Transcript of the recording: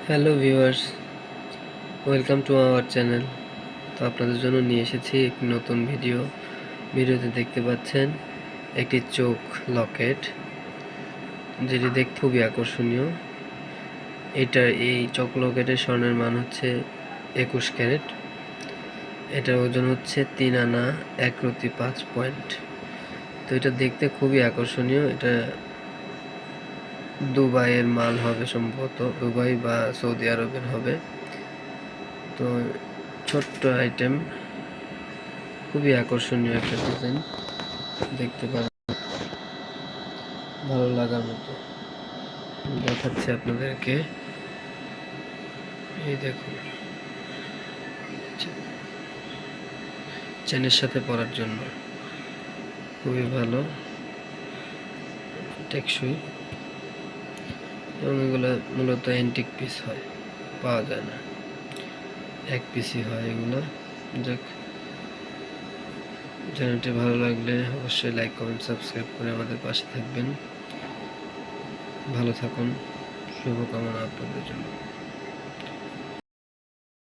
Hello viewers, welcome to our channel. তো আপনাদের জন্য নিয়ে এসেছি একটি নতুন ভিডিওতে দেখতে পাচ্ছেন একটি চোখ লকেট, যেটি দেখতে খুবই আকর্ষণীয়। এই চোখ লকেটের স্বর্ণের মান হচ্ছে 21 ক্যারেট। এটার ওজন হচ্ছে 3 আনা 1/5 পয়েন্ট। তো এটা দেখতে খুবই আকর্ষণীয়। এটা দুবাইয়ের মাল হবে, সম্ভবত দুবাই বা সৌদি আরবের হবে। তো ছোট্ট আইটেম, খুবই আকর্ষণীয় একটা ডিজাইন, দেখতে পারেন ভালো লাগার মতো। দেখাচ্ছি আপনাদেরকে, এই দেখুন, চেনের সাথে পরার জন্য খুবই ভালো, টেকসই, এবং এগুলো মূলত অ্যান্টিক পিস হয়, পাওয়া যায় না, এক পিসই হয় এগুলো। যাক, চ্যানেলটি ভালো লাগলে অবশ্যই লাইক, কমেন্ট, সাবস্ক্রাইব করে আমাদের পাশে থাকবেন। ভালো থাকুন, শুভকামনা আপনাদের জন্য।